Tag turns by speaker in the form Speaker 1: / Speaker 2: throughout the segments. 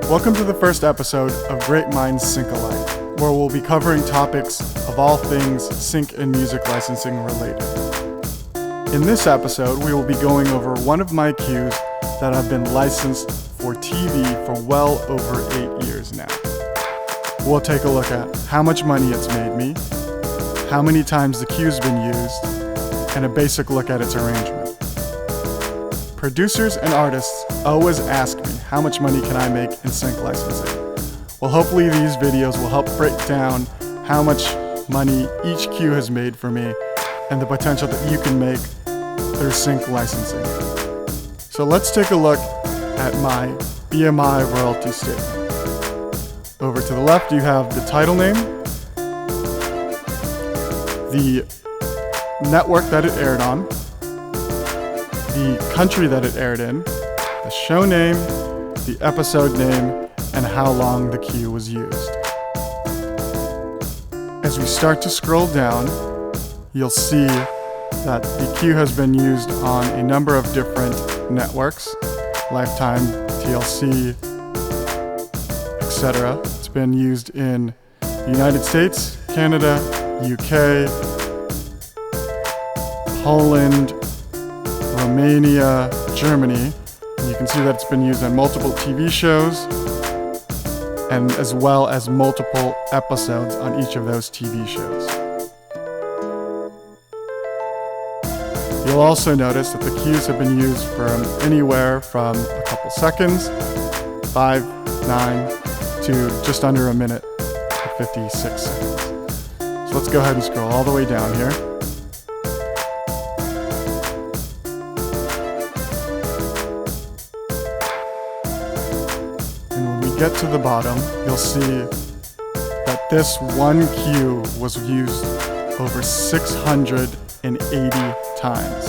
Speaker 1: Welcome to the first episode of Great Minds Sync Alike, where we'll be covering topics of all things sync and music licensing related. In this episode, we will be going over one of my cues that have been licensed for TV for well over 8 years now. We'll take a look at how much money it's made me, how many times the cue's been used, and a basic look at its arrangement. Producers and artists always ask me, how much money can I make in sync licensing? Well, hopefully these videos will help break down how much money each cue has made for me and the potential that you can make through sync licensing. So let's take a look at my BMI royalty statement. Over to the left, you have the title name, the network that it aired on, the country that it aired in, the show name, the episode name, and how long the cue was used. As we start to scroll down, you'll see that the cue has been used on a number of different networks, Lifetime, TLC, etc. It's been used in the United States, Canada, UK, Poland, Romania, Germany. And you can see that it's been used on multiple TV shows and as well as multiple episodes on each of those TV shows. You'll also notice that the cues have been used from anywhere from a couple seconds, 5, 9, to just under a minute, 56 seconds. So let's go ahead and scroll all the way down here. And when we get to the bottom, you'll see that this one cue was used over 680 times,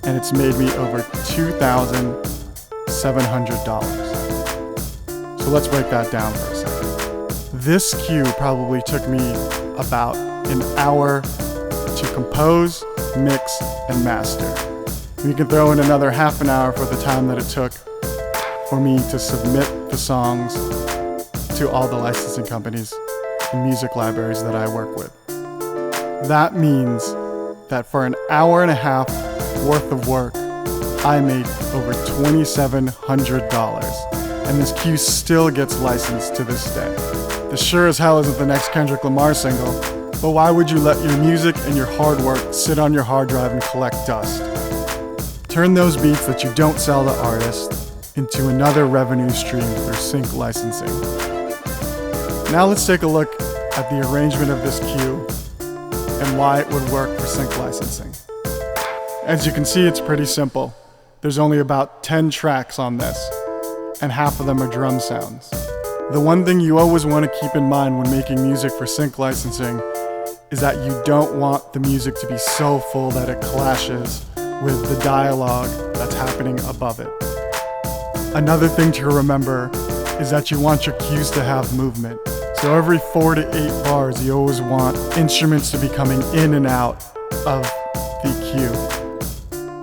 Speaker 1: and it's made me over $2,700. So let's break that down for a second. This cue probably took me about an hour to compose, mix, and master. You can throw in another half an hour for the time that it took for me to submit the songs to all the licensing companies and music libraries that I work with. That means that for an hour and a half worth of work, I made over $2,700, and this cue still gets licensed to this day. This sure as hell isn't the next Kendrick Lamar single, but why would you let your music and your hard work sit on your hard drive and collect dust? Turn those beats that you don't sell to artists into another revenue stream through sync licensing. Now let's take a look at the arrangement of this cue and why it would work for sync licensing. As you can see, it's pretty simple. There's only about 10 tracks on this, and half of them are drum sounds. The one thing you always want to keep in mind when making music for sync licensing is that you don't want the music to be so full that it clashes with the dialogue that's happening above it. Another thing to remember is that you want your cues to have movement. So every 4 to 8 bars, you always want instruments to be coming in and out of the cue.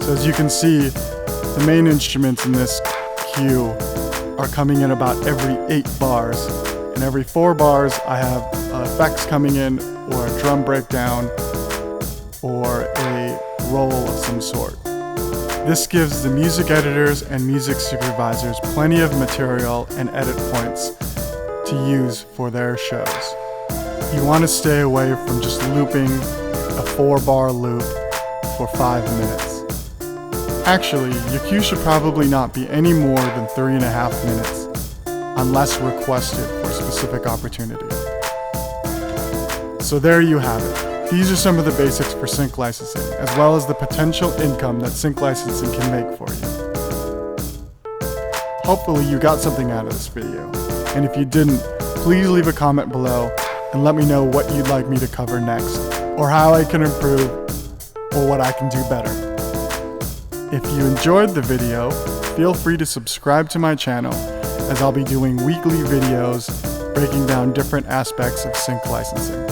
Speaker 1: So as you can see, the main instruments in this cue are coming in about every 8 bars. And every 4 bars, I have effects coming in, or a drum breakdown, or a roll of some sort. This gives the music editors and music supervisors plenty of material and edit points to use for their shows. You want to stay away from just looping a 4-bar loop for 5 minutes. Actually, your cue should probably not be any more than 3.5 minutes, unless requested for a specific opportunity. So there you have it. These are some of the basics for sync licensing, as well as the potential income that sync licensing can make for you. Hopefully you got something out of this video, and if you didn't, please leave a comment below and let me know what you'd like me to cover next, or how I can improve, or what I can do better. If you enjoyed the video, feel free to subscribe to my channel, as I'll be doing weekly videos breaking down different aspects of sync licensing.